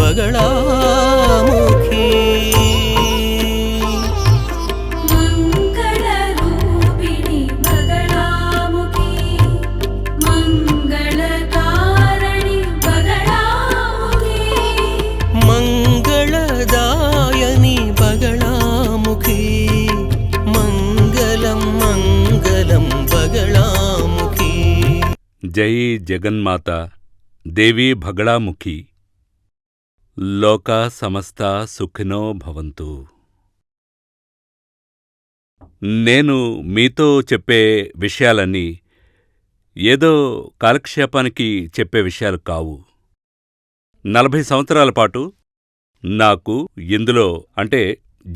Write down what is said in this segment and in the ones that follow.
బగళాముఖి మంగళరూపిణి బగళాముఖి మంగళకారణి బగళాముఖి మంగళదాయని బగళాముఖి మంగళం మంగళం బగళాముఖి. జై జగన్మాత దేవీ భగళాముఖి. లోకా సమస్తా సుఖినో భవంతు. నేను మీతో చెప్పే విషయాలన్నీ ఏదో కాలక్షేపానికి చెప్పే విషయాలు కావు. 40 సంవత్సరాల పాటు నాకు ఇందులో అంటే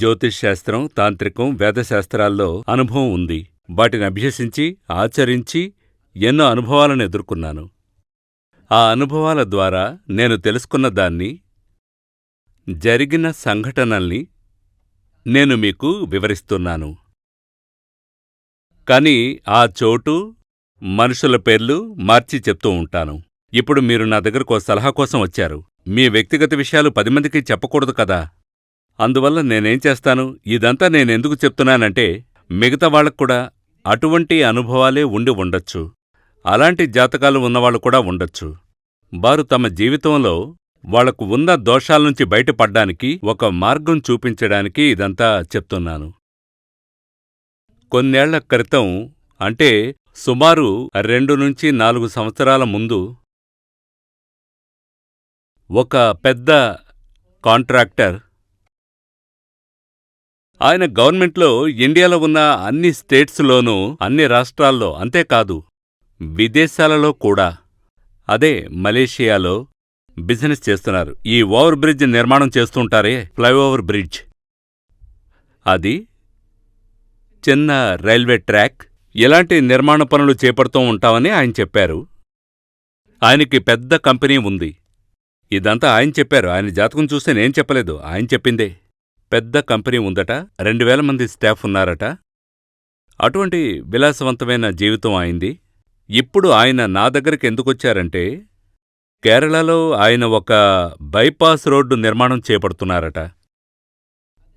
జ్యోతిష్శాస్త్రం, తాంత్రికం, వేదశాస్త్రాల్లో అనుభవం ఉంది. వాటిని అభ్యసించి ఆచరించి ఎన్నో అనుభవాలను ఎదుర్కొన్నాను. ఆ అనుభవాల ద్వారా నేను తెలుసుకున్న దాన్ని, జరిగిన సంఘటనల్ని నేను మీకు వివరిస్తున్నాను. కాని ఆ చోటు, మనుషుల పేర్లు మార్చి చెప్తూ ఉంటాను. ఇప్పుడు మీరు నా దగ్గరకు సలహా కోసం వచ్చారు. మీ వ్యక్తిగత విషయాలు 10 మందికి చెప్పకూడదు కదా. అందువల్ల నేనేం చేస్తాను, ఇదంతా నేనెందుకు చెప్తున్నానంటే మిగతా వాళ్లక్కూడా అటువంటి అనుభవాలే ఉండి ఉండొచ్చు. అలాంటి జాతకాలు ఉన్నవాళ్లు కూడా ఉండొచ్చు. వారు తమ జీవితంలో వాళ్లకు ఉన్న దోషాల్నుంచి బయటపడ్డానికి ఒక మార్గం చూపించడానికి ఇదంతా చెప్తున్నాను. కొన్నేళ్ల క్రితం, అంటే సుమారు 2 నుంచి 4 సంవత్సరాల ముందు, ఒక పెద్ద కాంట్రాక్టర్, ఆయన గవర్నమెంట్లో ఇండియాలో ఉన్న అన్ని స్టేట్స్లోనూ, అన్ని రాష్ట్రాల్లో, అంతేకాదు విదేశాలలో కూడా, అదే మలేషియాలో బిజినెస్ చేస్తున్నారు. ఈ ఓవర్ బ్రిడ్జ్ నిర్మాణం చేస్తుంటారే, ఫ్లైఓవర్ బ్రిడ్జ్, అది చిన్న రైల్వే ట్రాక్, ఇలాంటి నిర్మాణ పనులు చేపడుతూ ఉంటామని ఆయన చెప్పారు. ఆయనకి పెద్ద కంపెనీ ఉంది. ఇదంతా ఆయన చెప్పారు. ఆయన జాతకం చూస్తే నేను చెప్పలేదు, ఆయన చెప్పిందే. పెద్ద కంపెనీ ఉందట, 2000 మంది స్టాఫ్ ఉన్నారట. అటువంటి విలాసవంతమైన జీవితం ఆయనది. ఇప్పుడు ఆయన నా దగ్గరికి ఎందుకొచ్చారంటే, కేరళలో ఆయన ఒక బైపాస్ రోడ్డు నిర్మాణం చేపడుతున్నారట.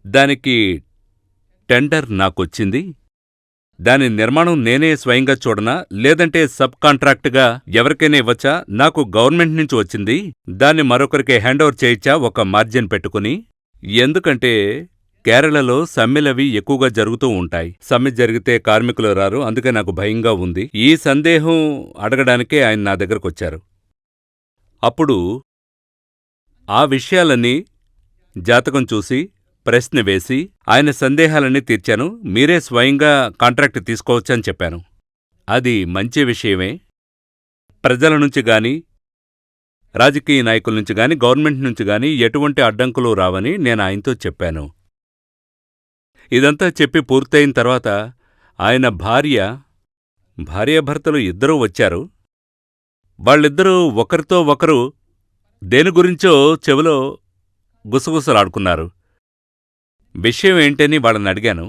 దానికి టెండర్ నాకొచ్చింది. దాని నిర్మాణం నేనే స్వయంగా చూడనా, లేదంటే సబ్ కాంట్రాక్టుగా ఎవరికైనా ఇవ్వచ్చా? నాకు గవర్నమెంట్ నుంచి వచ్చింది. దాన్ని మరొకరికి హ్యాండోవర్ చేయించా ఒక మార్జిన్ పెట్టుకుని. ఎందుకంటే కేరళలో సమ్మెలవి ఎక్కువగా జరుగుతూ ఉంటాయి. సమ్మె జరిగితే కార్మికులు రారు, అందుకే నాకు భయంగా ఉంది. ఈ సందేహం అడగడానికే ఆయన నా దగ్గరకొచ్చారు. అప్పుడు ఆ విషయాలన్నీ జాతకం చూసి, ప్రశ్న వేసి, ఆయన సందేహాలన్నీ తీర్చాను. మీరే స్వయంగా కాంట్రాక్ట్ తీసుకోవచ్చని చెప్పాను. అది మంచి విషయమే. ప్రజల నుంచి గాని, రాజకీయ నాయకుల నుంచి గాని, గవర్నమెంట్ నుంచి గాని ఎటువంటి అడ్డంకులు రావని నేను ఆయనతో చెప్పాను. ఇదంతా చెప్పి పూర్తయిన తర్వాత ఆయన భార్యాభర్తలు ఇద్దరూ వచ్చారు. వాళ్ళిద్దరూ ఒకరితో ఒకరు దేని గురించో చెవిలో గుసగుసలాడుకున్నారు. విషయం ఏంటని వాళ్ళని అడిగాను.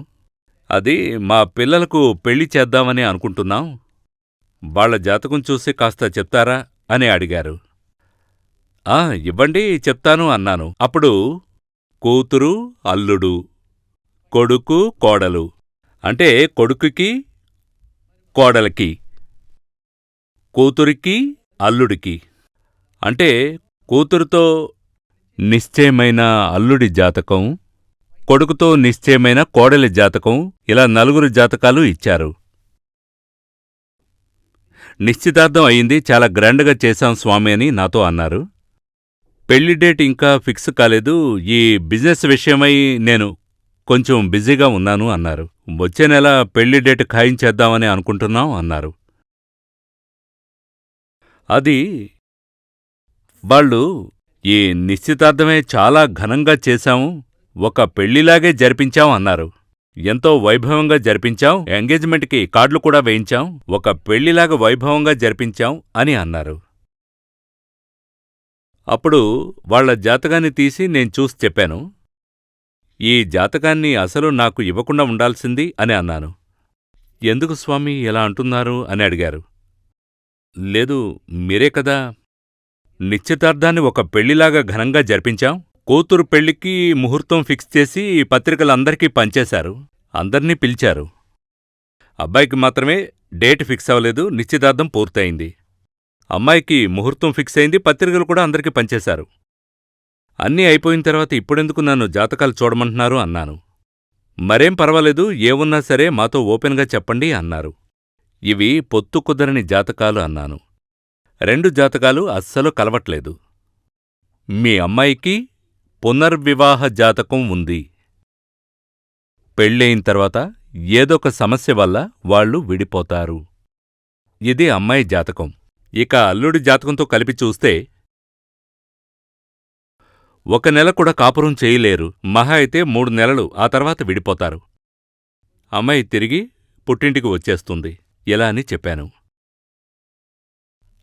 అది మా పిల్లలకు పెళ్లి చేద్దామని అనుకుంటున్నాం, వాళ్ల జాతకం చూసి కాస్త చెప్తారా అని అడిగారు. ఇవ్వండి, చెప్తాను అన్నాను. అప్పుడు కూతురు, అల్లుడు, కొడుకు, కోడలు, అంటే కొడుకుకి, కోడలికి, కూతురికి, అల్లుడికి, అంటే కూతురుతో నిశ్చయమైన అల్లుడి జాతకం, కొడుకుతో నిశ్చయమైన కోడలి జాతకం, ఇలా 4 జాతకాలు ఇచ్చారు. నిశ్చితార్థం అయింది, చాలా గ్రాండ్గా చేశాం స్వామి అని నాతో అన్నారు. పెళ్లి డేట్ ఇంకా ఫిక్స్ కాలేదు, ఈ బిజినెస్ విషయమై నేను కొంచెం బిజీగా ఉన్నాను అన్నారు. వచ్చే నెల పెళ్లి డేట్ ఖాయించేద్దామని అనుకుంటున్నాం అన్నారు. అది వాళ్ళు ఈ నిశ్చితార్థమే చాలా ఘనంగా చేశాము, ఒక పెళ్లిలాగే జరిపించాం అన్నారు. ఎంతో వైభవంగా జరిపించాం, ఎంగేజ్మెంట్కి కార్డులు కూడా వేయించాం, ఒక పెళ్లిలాగా వైభవంగా జరిపించాం అని అన్నారు. అప్పుడు వాళ్ల జాతకాన్ని తీసి నేను చూసి చెప్పాను. ఈ జాతకాన్ని అసలు నాకు ఇవ్వకుండా ఉండాల్సింది అని అన్నాను. ఎందుకు స్వామీ ఇలా అంటున్నారు అని అడిగారు. లేదు, మీరే కదా నిశ్చితార్థాన్ని ఒక పెళ్లిలాగా ఘనంగా జరిపించాం. కూతురు పెళ్లికి ముహూర్తం ఫిక్స్ చేసి పత్రికలందరికీ పంచేశారు. అందర్నీ పిలిచారు. అబ్బాయికి మాత్రమే డేట్ ఫిక్స్ అవ్వలేదు. నిశ్చితార్థం పూర్తయింది. అమ్మాయికి ముహూర్తం ఫిక్స్ అయింది. పత్రికలు కూడా అందరికీ పంచేశారు. అన్నీ అయిపోయిన తర్వాత ఇప్పుడెందుకు నన్ను జాతకాలు చూడమంటున్నారు అన్నాను. మరేం పర్వాలేదు, ఏవున్నా సరే మాతో ఓపెన్గా చెప్పండి అన్నారు. ఇవి పొత్తు కుదరని జాతకాలు అన్నాను. 2 జాతకాలు అస్సలు కలవట్లేదు. మీ అమ్మాయికి పునర్వివాహ జాతకం ఉంది. పెళ్ళయిన తర్వాత ఏదొక సమస్య వల్ల వాళ్ళు విడిపోతారు. ఇది అమ్మాయి జాతకం. ఇక అల్లుడి జాతకంతో కలిపి చూస్తే 1 నెల కూడా కాపురం చేయలేరు. మహా అయితే 3 నెలలు, ఆ తర్వాత విడిపోతారు. అమ్మాయి తిరిగి పుట్టింటికి వచ్చేస్తుంది. ఇలా అని చెప్పాను.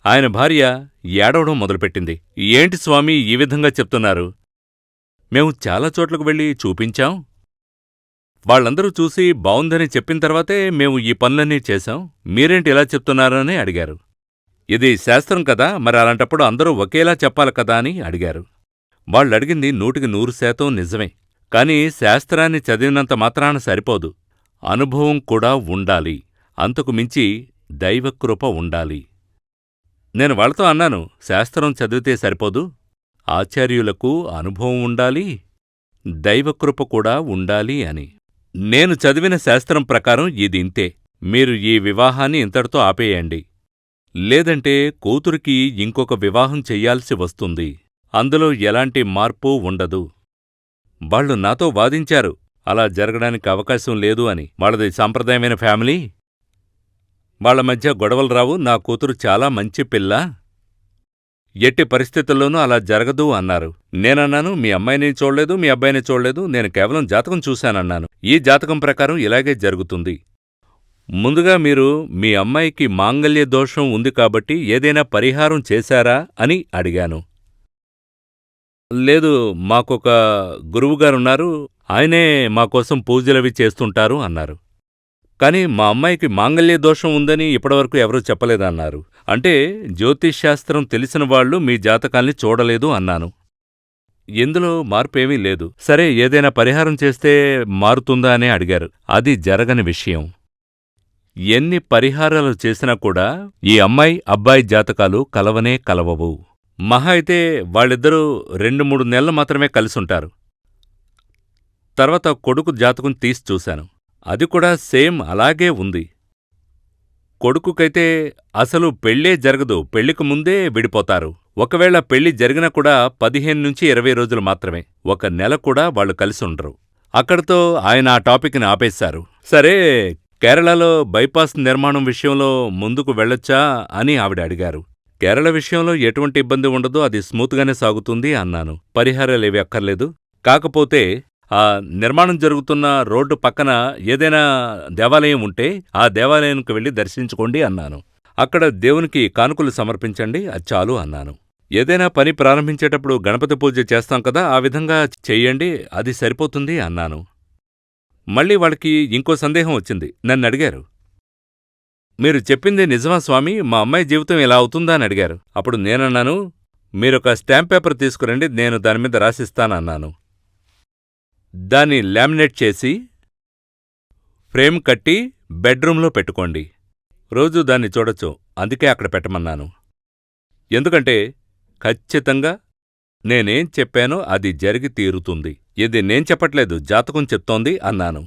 ఆయన భార్య ఏడవడం మొదలుపెట్టింది. ఏంటి స్వామీ ఈ విధంగా చెప్తున్నారు? మేము చాలా చోట్లకు వెళ్ళి చూపించాం. వాళ్ళందరూ చూసి బావుందని చెప్పిన తర్వాతే మేము ఈ పనులన్నీ చేశాం. మీరేంటి ఇలా చెప్తున్నారని అడిగారు. ఇది శాస్త్రం కదా, మరి అలాంటప్పుడు అందరూ ఒకేలా చెప్పాలి కదా అని అడిగారు. వాళ్ళడిగింది 100% నిజమే. కాని శాస్త్రాన్ని చదివినంత మాత్రాన సరిపోదు. అనుభవం కూడా ఉండాలి. అంతకు మించి దైవకృప ఉండాలి. నేను వాళ్ళతో అన్నాను, శాస్త్రం చదివితే సరిపోదు. ఆచార్యులకు అనుభవం ఉండాలి, దైవకృప కూడా ఉండాలి అని. నేను చదివిన శాస్త్రం ప్రకారం ఇదింతే. మీరు ఈ వివాహాన్ని ఇంతటితో ఆపేయండి. లేదంటే కూతురికి ఇంకొక వివాహం చెయ్యాల్సి వస్తుంది. అందులో ఎలాంటి మార్పు ఉండదు. వాళ్ళు నాతో వాదించారు, అలా జరగడానికి అవకాశం లేదు అని. వాళ్ళది సాంప్రదాయమైన ఫ్యామిలీ, వాళ్ల మధ్య గొడవలు రావు. నా కూతురు చాలా మంచి పిల్ల, ఎట్టి పరిస్థితుల్లోనూ అలా జరగదు అన్నారు. నేనన్నాను, మీ అమ్మాయిని చూడలేదు, మీ అబ్బాయిని చూడలేదు, నేను కేవలం జాతకం చూశానన్నాను. ఈ జాతకం ప్రకారం ఇలాగే జరుగుతుంది. ముందుగా మీరు మీ అమ్మాయికి మాంగల్య దోషం ఉంది కాబట్టి ఏదైనా పరిహారం చేశారా అని అడిగాను. లేదు, మాకొక గురువుగారున్నారు, ఆయనే మాకోసం పూజలవి చేస్తుంటారు అన్నారు. కాని మా అమ్మాయికి మాంగల్య దోషం ఉందని ఇప్పటివరకు ఎవరూ చెప్పలేదన్నారు. అంటే జ్యోతిష్శాస్త్రం తెలిసిన వాళ్ళు మీ జాతకాల్ని చూడలేదు అన్నాను. ఇందులో మార్పేమీ లేదు. సరే, ఏదైనా పరిహారం చేస్తే మారుతుందా అనే అడిగారు. అది జరగని విషయం. ఎన్ని పరిహారాలు చేసినా కూడా ఈ అమ్మాయి అబ్బాయి జాతకాలు కలవనే కలవవు. మహా అయితే వాళ్ళిద్దరూ 2-3 నెలలు మాత్రమే కలిసుంటారు. తర్వాత కొడుకు జాతకం తీసి చూశాను. అది కూడా సేమ్ అలాగే ఉంది. కొడుకుకైతే అసలు పెళ్ళే జరగదు, పెళ్లికి ముందే విడిపోతారు. ఒకవేళ పెళ్లి జరిగినా కూడా 15-20 రోజులు మాత్రమే, 1 నెల కూడా వాళ్ళు కలిసుండరు. అక్కడితో ఆయన ఆ టాపిక్ని ఆపేశారు. సరే, కేరళలో బైపాస్ నిర్మాణం విషయంలో ముందుకు వెళ్ళొచ్చా అని ఆవిడ అడిగారు. కేరళ విషయంలో ఎటువంటి ఇబ్బంది ఉండదు, అది స్మూత్గానే సాగుతుంది అన్నాను. పరిహారాలేవి అక్కర్లేదు. కాకపోతే ఆ నిర్మాణం జరుగుతున్న రోడ్డు పక్కన ఏదైనా దేవాలయం ఉంటే ఆ దేవాలయానికి వెళ్ళి దర్శించుకోండి అన్నాను. అక్కడ దేవునికి కానుకలు సమర్పించండి, అది చాలు అన్నాను. ఏదైనా పని ప్రారంభించేటప్పుడు గణపతి పూజ చేస్తాం కదా, ఆ విధంగా చెయ్యండి, అది సరిపోతుంది అన్నాను. మళ్ళీ వాళ్ళకి ఇంకో సందేహం వచ్చింది. నన్నడిగారు, మీరు చెప్పింది నిజమా స్వామీ, మా అమ్మాయి జీవితం ఇలా అవుతుందా అని అడిగారు. అప్పుడు నేనన్నాను, మీరొక స్టాంప్ పేపర్ తీసుకురండి, నేను దానిమీద రాసిస్తానన్నాను. దాన్ని లామినేట్ చేసి ఫ్రేమ్ కట్టి బెడ్రూంలో పెట్టుకోండి. రోజూ దాన్ని చూడొచ్చు, అందుకే అక్కడ పెట్టమన్నాను. ఎందుకంటే ఖచ్చితంగా నేనేం చెప్పానో అది జరిగి తీరుతుంది. ఇది నేను చెప్పట్లేదు, జాతకం చెప్తోంది అన్నాను.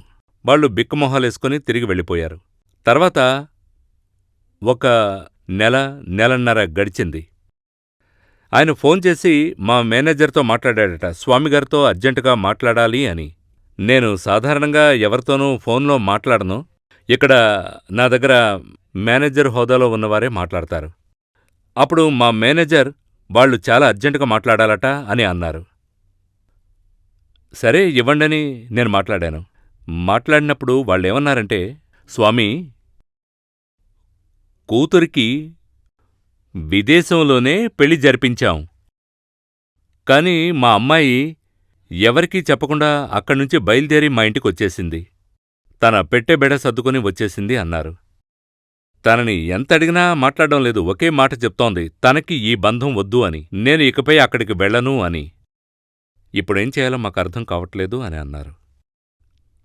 వాళ్ళు బిక్కుమొహాలేసుకుని తిరిగి వెళ్ళిపోయారు. తర్వాత 1 నెల, నెలన్నర గడిచింది. ఆయన ఫోన్ చేసి మా మేనేజర్తో మాట్లాడాడట, స్వామిగారితో అర్జెంటుగా మాట్లాడాలి అని. నేను సాధారణంగా ఎవరితోనూ ఫోన్లో మాట్లాడను. ఇక్కడ నా దగ్గర మేనేజర్ హోదాలో ఉన్నవారే మాట్లాడతారు. అప్పుడు మా మేనేజర్, వాళ్ళు చాలా అర్జెంటుగా మాట్లాడాలట అని అన్నారు. సరే ఇవ్వండని నేను మాట్లాడాను. మాట్లాడినప్పుడు వాళ్ళేమన్నారంటే, స్వామీ, కూతురికి విదేశంలోనే పెళ్లి జరిపించాం. కాని మా అమ్మాయి ఎవరికీ చెప్పకుండా అక్కడ్నుంచి బయలుదేరి మా ఇంటికొచ్చేసింది. తన పెట్టెబెడ సర్దుకుని వచ్చేసింది అన్నారు. తనని ఎంత అడిగినా మాట్లాడడం లేదు. ఒకే మాట చెప్తోంది, తనకి ఈ బంధం వద్దు అని, నేను ఇకపై అక్కడికి వెళ్ళను అని. ఇప్పుడేం చేయాలో మాకు అర్థం కావట్లేదు అని అన్నారు.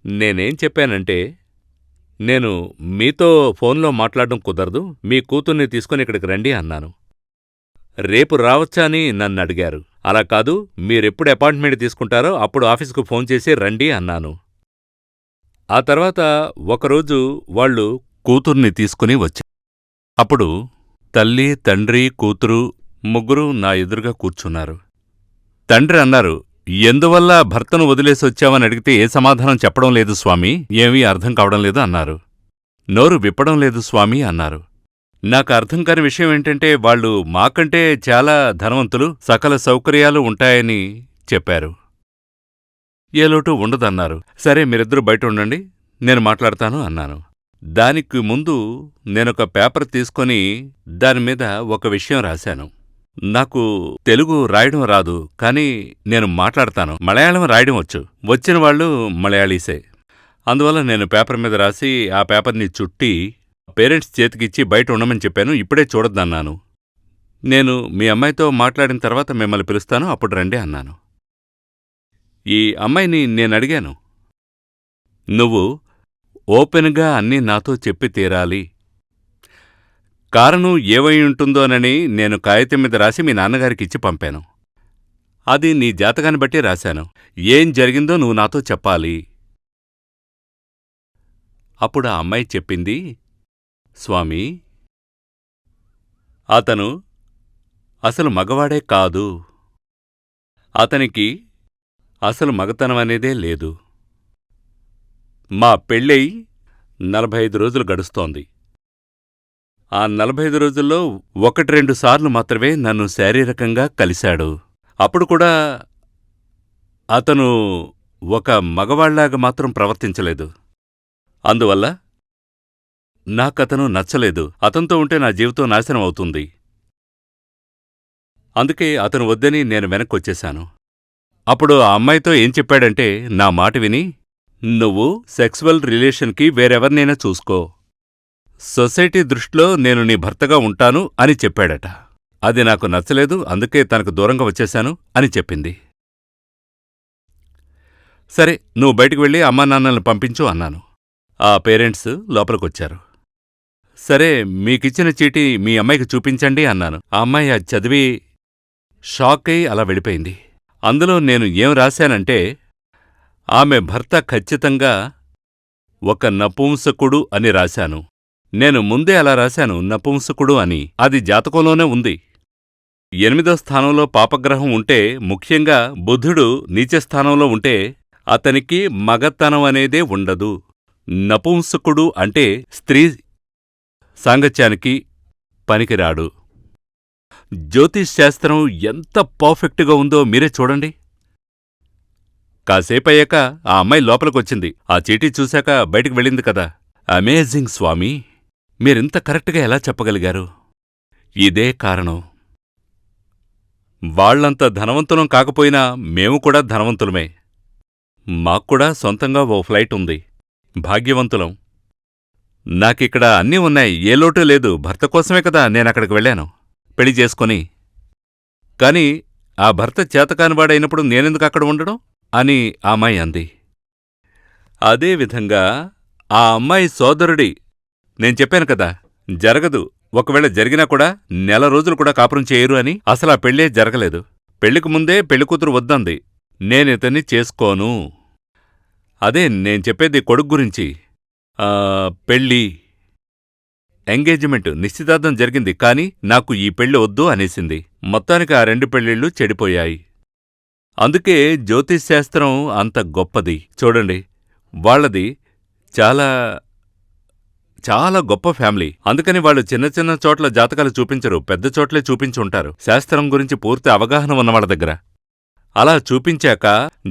నేనేం చెప్పానంటే, నేను మీతో ఫోన్లో మాట్లాడడం కుదరదు, మీ కూతుర్ని తీసుకుని ఇక్కడికి రండి అన్నాను. రేపు రావచ్చా అని నన్నడిగారు. అలా కాదు, మీరెప్పుడు అపాయింట్మెంట్ తీసుకుంటారో అప్పుడు ఆఫీసుకు ఫోన్ చేసి రండి అన్నాను. ఆ తర్వాత ఒకరోజు వాళ్ళు కూతుర్ని తీసుకుని వచ్చారు. అప్పుడు తల్లి, తండ్రి, కూతురు ముగ్గురు నా ఎదురుగా కూర్చున్నారు. తండ్రి అన్నారు, ఎందువల్ల భర్తను వదిలేసొచ్చావని అడిగితే ఏ సమాధానం చెప్పడం లేదు స్వామీ, ఏమీ అర్థం కావడం లేదు అన్నారు. నోరు విప్పడం లేదు స్వామీ అన్నారు. నాకు అర్థం కాని విషయం ఏంటంటే, వాళ్ళు మాకంటే చాలా ధనవంతులు, సకల సౌకర్యాలు ఉంటాయని చెప్పారు. ఏ లోటు ఉండదన్నారు. సరే, మీరిద్దరూ బయట ఉండండి, నేను మాట్లాడతాను అన్నాను. దానికి ముందు నేనొక పేపర్ తీసుకొని దానిమీద ఒక విషయం రాశాను. నాకు తెలుగు రాయడం రాదు, కానీ నేను మాట్లాడతాను. మలయాళం రాయడం వచ్చు. వచ్చిన వాళ్ళు మలయాళీసే. అందువల్ల నేను పేపర్ మీద రాసి ఆ పేపర్ని చుట్టి పేరెంట్స్ చేతికిచ్చి బయట ఉండమని చెప్పాను. ఇప్పుడే చూడొద్దన్నాను. నేను మీ అమ్మాయితో మాట్లాడిన తర్వాత మిమ్మల్ని పిలుస్తాను, అప్పుడు రండి అన్నాను. ఈ అమ్మాయిని నేనడిగాను, నువ్వు ఓపెన్గా అన్నీ నాతో చెప్పి తీరాలి. కారణం ఏవై ఉంటుందోనని నేను కాగితం మీద రాసి మీ నాన్నగారికిచ్చి పంపాను. అది నీ జాతకాన్ని బట్టి రాశాను. ఏం జరిగిందో నువ్వు నాతో చెప్పాలి. అప్పుడు ఆ అమ్మాయి చెప్పింది, స్వామీ, అతను అసలు మగవాడే కాదు. అతనికి అసలు మగతనమనేదే లేదు. మా పెళ్ళై 45 రోజులు గడుస్తోంది. ఆ 45 రోజుల్లో 1-2 సార్లు మాత్రమే నన్ను శారీరకంగా కలిశాడు. అప్పుడు కూడా అతను ఒక మగవాళ్లాగా మాత్రం ప్రవర్తించలేదు. అందువల్ల నాకతను నచ్చలేదు. అతనితో ఉంటే నా జీవితం నాశనం అవుతుంది. అందుకే అతను వద్దని నేను వెనక్కొచ్చేశాను. అప్పుడు ఆ అమ్మాయితో ఏం చెప్పాడంటే, నా మాట విని, నువ్వు సెక్సువల్ రిలేషన్కి వేరెవర్నైనా చూసుకో, సొసైటీ దృష్టిలో నేను నీ భర్తగా ఉంటాను అని చెప్పాడట. అది నాకు నచ్చలేదు, అందుకే తనకు దూరంగా వచ్చేశాను అని చెప్పింది. సరే, నువ్వు బయటికి వెళ్ళి అమ్మానాన్నల్ని పంపించు అన్నాను. ఆ పేరెంట్స్ లోపలికొచ్చారు. సరే, మీకిచ్చిన చీటీ మీ అమ్మాయికి చూపించండి అన్నాను. ఆ అమ్మాయి అది చదివి షాక్ అయి అలా వెళ్ళిపోయింది. అందులో నేను ఏం రాశానంటే, ఆమె భర్త ఖచ్చితంగా ఒక నపుంసకుడు అని రాశాను. నేను ముందే అలా రాశాను, నపుంసకుడు అని. అది జాతకంలోనే ఉంది. 8వ స్థానంలో పాపగ్రహం ఉంటే, ముఖ్యంగా బుధుడు నీచస్థానంలో ఉంటే అతనికి మగతనం అనేదే ఉండదు. నపుంసకుడు అంటే స్త్రీ సాంగత్యానికి పనికిరాడు. జ్యోతిష్ శాస్త్రం ఎంత పర్ఫెక్ట్గా ఉందో మీరే చూడండి. కాసేపయ్యాక ఆ అమ్మాయి లోపలికొచ్చింది. ఆ చీటీ చూశాక బయటికి వెళ్ళింది కదా. అమేజింగ్ స్వామీ, మీరింత కరెక్ట్గా ఎలా చెప్పగలిగారు? ఇదే కారణం. వాళ్లంత ధనవంతులం కాకపోయినా మేము కూడా ధనవంతులమే. మాక్కూడా సొంతంగా ఓ ఫ్లైట్ ఉంది. భాగ్యవంతులం. నాకిక్కడ అన్నీ ఉన్నాయి, ఏ లోటు లేదు. భర్త కోసమే కదా నేనక్కడికి వెళ్ళాను పెళ్లి చేసుకొని. కాని ఆ భర్త చేతకానివాడైనప్పుడు నేనెందుకు అక్కడ ఉండడం అని ఆ అమ్మాయి అంది. అదేవిధంగా ఆ అమ్మాయి సోదరుడి, నేను చెప్పాను కదా, జరగదు, ఒకవేళ జరిగినా కూడా 1 నెల రోజులు కూడా కాపురం చేయరు అని. అసలా పెళ్ళే జరగలేదు. పెళ్లికి ముందే పెళ్లికూతురు వద్దంది. నేనితన్ని చేసుకోను. అదే నేను చెప్పేది కొడుకు గురించి. పెళ్ళి, ఎంగేజ్మెంట్, నిశ్చితార్థం జరిగింది, కాని నాకు ఈ పెళ్ళి వద్దు అనేసింది. మొత్తానికి ఆ 2 పెళ్ళిళ్ళు చెడిపోయాయి. అందుకే జ్యోతిశ్శాస్త్రం అంత గొప్పది. చూడండి, వాళ్లది చాలా చాలా గొప్ప ఫ్యామిలీ. అందుకని వాళ్ళు చిన్న చిన్న చోట్ల జాతకాలు చూపించరు, పెద్ద చోట్లే చూపించుంటారు. శాస్త్రం గురించి పూర్తి అవగాహన ఉన్నవాళ్ల దగ్గర. అలా చూపించాక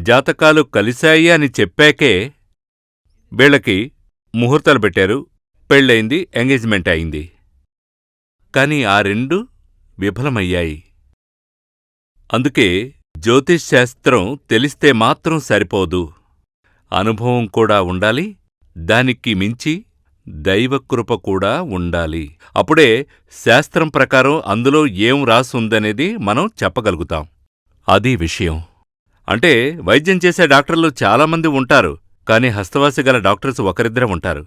జాతకాలు కలిశాయి అని చెప్పాకే వీళ్ళకి ముహూర్తాలు పెట్టారు, పెళ్ళయింది, ఎంగేజ్మెంట్ అయింది. కాని ఆ 2 విఫలమయ్యాయి. అందుకే జ్యోతిష్ శాస్త్రం తెలిస్తే మాత్రం సరిపోదు, అనుభవం కూడా ఉండాలి. దానికి మించి దైవకృప కూడా ఉండాలి. అప్పుడే శాస్త్రం ప్రకారం అందులో ఏం రాసుందనేది మనం చెప్పగలుగుతాం. అది విషయం. అంటే వైద్యం చేసే డాక్టర్లు చాలామంది ఉంటారు, కాని హస్తవాసి గల డాక్టర్స్ ఒకరిద్దరే ఉంటారు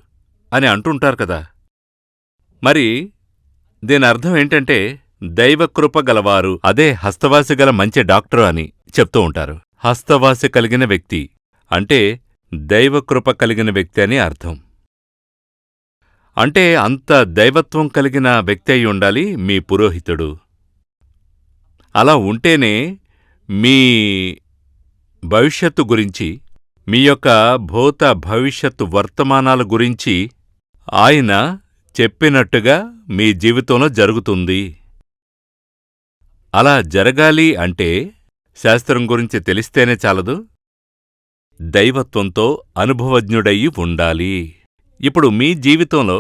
అని అంటుంటారు కదా. మరి దీని అర్థం ఏంటంటే దైవకృప గలవారు, అదే హస్తవాసి గల మంచి డాక్టరు అని చెప్తూ ఉంటారు. హస్తవాసి కలిగిన వ్యక్తి అంటే దైవకృప కలిగిన వ్యక్తి అని అర్థం. అంటే అంత దైవత్వం కలిగిన వ్యక్తి అయి ఉండాలి మీ పురోహితుడు. అలా ఉంటేనే మీ భవిష్యత్తు గురించి, మీ యొక్క భూత భవిష్యత్తు వర్తమానాల గురించి ఆయన చెప్పినట్టుగా మీ జీవితంలో జరుగుతుంది. అలా జరగాలి అంటే శాస్త్రం గురించి తెలిస్తేనే చాలదు, దైవత్వంతో అనుభవజ్ఞుడయి ఉండాలి. ఇప్పుడు మీ జీవితంలో,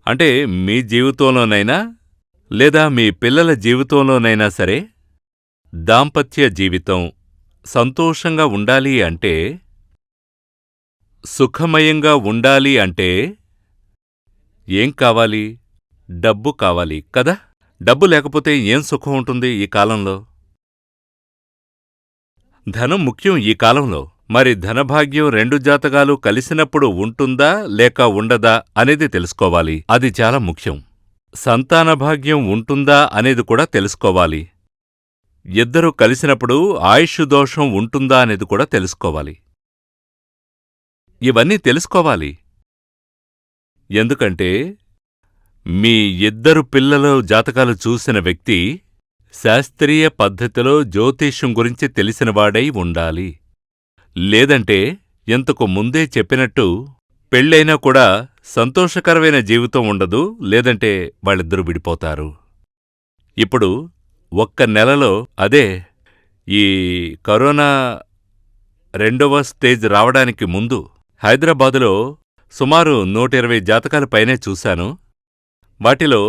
అంటే మీ జీవితంలోనైనా లేదా మీ పిల్లల జీవితంలోనైనా సరే, దాంపత్య జీవితం సంతోషంగా ఉండాలి అంటే, సుఖమయంగా ఉండాలి అంటే ఏం కావాలి? డబ్బు కావాలి కదా. డబ్బు లేకపోతే ఏం సుఖం ఉంటుంది ఈ కాలంలో? ధనం ముఖ్యం ఈ కాలంలో. మరి ధనభాగ్యం 2 జాతకాలు కలిసినప్పుడు ఉంటుందా లేక ఉండదా అనేది తెలుసుకోవాలి. అది చాలా ముఖ్యం. సంతానభాగ్యం ఉంటుందా అనేది కూడా తెలుసుకోవాలి. ఇద్దరూ కలిసినప్పుడు ఆయుష్ దోషం ఉంటుందా అనేది కూడా తెలుసుకోవాలి. ఇవన్నీ తెలుసుకోవాలి. ఎందుకంటే మీ ఇద్దరు పిల్లల జాతకాలు చూసిన వ్యక్తి శాస్త్రీయ పద్ధతిలో జ్యోతిష్యం గురించి తెలిసినవాడై ఉండాలి. లేదంటే ఇంతకు ముందే చెప్పినట్టు పెళ్ళైనా కూడా సంతోషకరమైన జీవితం ఉండదు, లేదంటే వాళ్ళిద్దరూ విడిపోతారు. ఇప్పుడు ఒక్క నెలలో, అదే ఈ కరోనా 2వ స్టేజ్ రావడానికి ముందు హైదరాబాదులో సుమారు 120 జాతకాల పైనే చూశాను. వాటిలో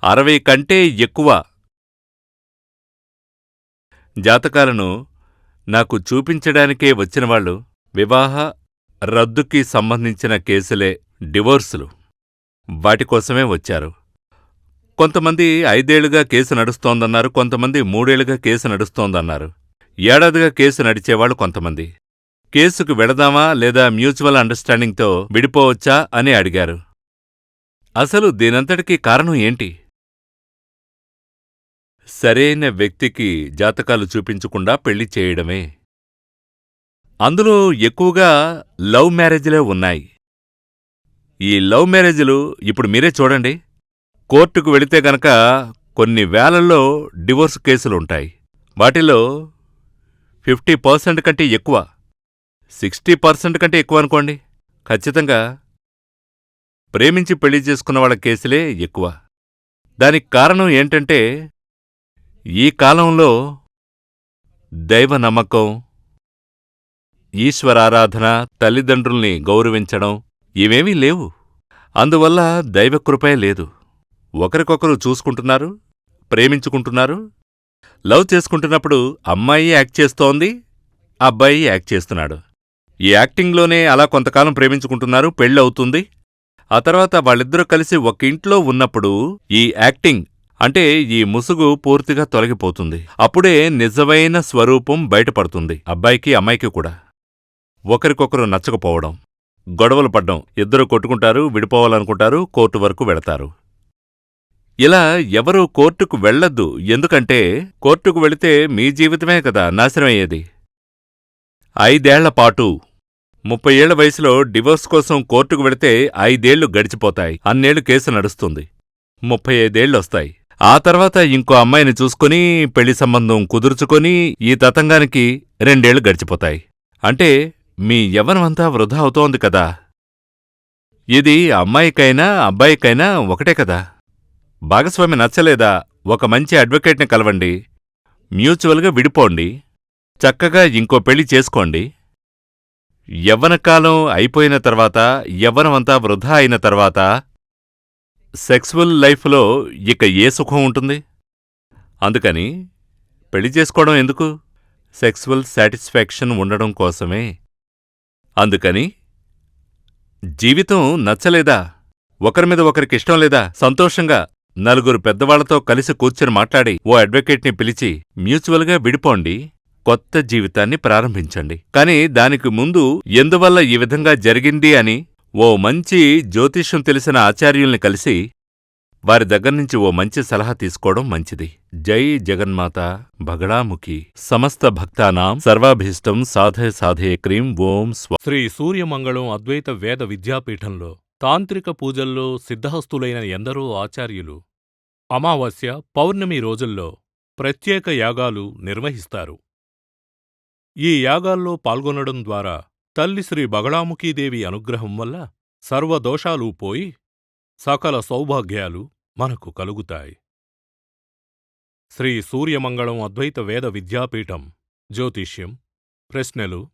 60 కంటే ఎక్కువ జాతకాలను నాకు చూపించడానికే వచ్చినవాళ్లు వివాహ రద్దుకి సంబంధించిన కేసులే, డివోర్సులు, వాటికోసమే వచ్చారు. కొంతమంది 5 ఏళ్లుగా కేసు నడుస్తోందన్నారు, కొంతమంది 3 ఏళ్లుగా కేసు నడుస్తోందన్నారు, ఏడాదిగా కేసు నడిచేవాళ్లు కొంతమంది. కేసుకు వెళదామా లేదా మ్యూచువల్ అండర్స్టాండింగ్తో విడిపోవచ్చా అని అడిగారు. అసలు దీనంతటికీ కారణం ఏంటి? సరైన వ్యక్తికి జాతకాలు చూపించకుండా పెళ్లి చేయడమే. అందులో ఎక్కువగా లవ్ మ్యారేజ్లే ఉన్నాయి. ఈ లవ్ మ్యారేజ్లు ఇప్పుడు మీరే చూడండి. కోర్టుకు వెళితే గనక కొన్ని వేలల్లో డివోర్స్ కేసులుంటాయి. వాటిలో 50% కంటే ఎక్కువ, 60% కంటే ఎక్కువ అనుకోండి, ఖచ్చితంగా ప్రేమించి పెళ్లి చేసుకున్న వాళ్ళ కేసులే ఎక్కువ. దానికి కారణం ఏంటంటే ఈ కాలంలో దైవ నమ్మకం, ఈశ్వరారాధన, తల్లిదండ్రుల్ని గౌరవించడం ఇవేమీ లేవు. అందువల్ల దైవకృపే లేదు. ఒకరికొకరు చూసుకుంటున్నారు, ప్రేమించుకుంటున్నారు, లవ్ చేసుకుంటున్నప్పుడు అమ్మాయి యాక్ట్ చేస్తోంది, అబ్బాయి యాక్ట్ చేస్తున్నాడు. ఈ యాక్టింగ్లోనే అలా కొంతకాలం ప్రేమించుకుంటున్నారు, పెళ్ళవుతుంది. ఆ తర్వాత వాళ్ళిద్దరూ కలిసి ఒక ఇంట్లో ఉన్నప్పుడు ఈ యాక్టింగ్ అంటే ఈ ముసుగు పూర్తిగా తొలగిపోతుంది. అప్పుడే నిజమైన స్వరూపం బయటపడుతుంది. అబ్బాయికి అమ్మాయికి కూడా ఒకరికొకరు నచ్చకపోవడం, గొడవలు పడ్డం, ఇద్దరూ కొట్టుకుంటారు, విడిపోవాలనుకుంటారు, కోర్టు వరకు వెళతారు. ఇలా ఎవరూ కోర్టుకు వెళ్లొద్దు. ఎందుకంటే కోర్టుకు వెళితే మీ జీవితమే కదా నాశనమయ్యేది. 5 ఏళ్ల పాటు 30 ఏళ్ల వయసులో డివోర్స్ కోసం కోర్టుకు వెళితే 5 ఏళ్లు గడిచిపోతాయి. అన్నేళ్లు కేసు నడుస్తుంది, 35 ఏళ్లొస్తాయి. ఆ తర్వాత ఇంకో అమ్మాయిని చూసుకుని పెళ్లి సంబంధం కుదుర్చుకొని ఈ తతంగానికి 2 ఏళ్లు గడిచిపోతాయి. అంటే మీ యవ్వనమంతా వృధా అవుతోంది కదా. ఇది అమ్మాయికైనా అబ్బాయికైనా ఒకటే కదా. భాగస్వామి నచ్చలేదా, ఒక మంచి అడ్వకేట్ని కలవండి, మ్యూచువల్గా విడిపోండి, చక్కగా ఇంకో పెళ్లి చేసుకోండి. యవ్వనకాలం అయిపోయిన తర్వాత, యవ్వనమంతా వృధా అయిన తర్వాత సెక్సువల్ లైఫ్లో ఇక ఏ సుఖం ఉంటుంది? అందుకని పెళ్లి చేసుకోవడం ఎందుకు? సెక్సువల్ సాటిస్ఫాక్షన్ ఉండడం కోసమే. అందుకని జీవితం నచ్చలేదా? ఒకరి మీద ఒకరికిష్టం లేదా? సంతోషంగా నలుగురు పెద్దవాళ్లతో కలిసి కూర్చుని మాట్లాడి ఓ అడ్వకేట్ని పిలిచి మ్యూచువల్గా విడిపోండి, కొత్త జీవితాన్ని ప్రారంభించండి. కాని దానికి ముందు ఎందువల్ల ఈ విధంగా జరిగింది అని ఓ మంచి జ్యోతిష్యం తెలిసిన ఆచార్యుల్ని కలిసి వారి దగ్గర్నుంచి ఓ మంచి సలహా తీసుకోవడం మంచిది. జై జగన్మాత బగళాముఖి. సమస్త భక్తానాం సర్వాభీష్టం సాధయ సాధయ క్రీం ఓం స్వ. శ్రీ సూర్యమంగళం అద్వైత వేద విద్యాపీఠంలో తాంత్రిక పూజల్లో సిద్ధహస్తులైన ఎందరో ఆచార్యులు అమావాస్య, పౌర్ణమి రోజుల్లో ప్రత్యేక యాగాలు నిర్వహిస్తారు. ఈ యాగాల్లో పాల్గొనడం ద్వారా తల్లి శ్రీ బగళాముఖీదేవి అనుగ్రహం వల్ల సర్వదోషాలూ పోయి సకల సౌభాగ్యాలు మనకు కలుగుతాయి. శ్రీ సూర్యమంగళం అద్వైత వేద విద్యాపీఠం జ్యోతిష్యం, ప్రశ్నలు,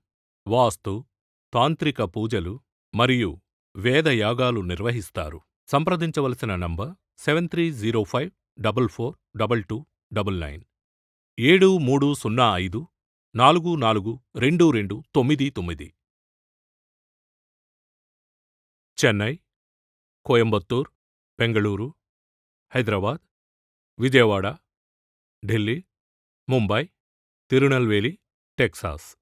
వాస్తు, తాంత్రిక పూజలు మరియు వేదయాగాలు నిర్వహిస్తారు. సంప్రదించవలసిన నంబర్ 7305442299 7305442299. చెన్నై, కోయంబత్తూర్, బెంగళూరు, హైదరాబాద్, విజయవాడ, ఢిల్లీ, ముంబై, తిరునల్వేలి, టెక్సాస్.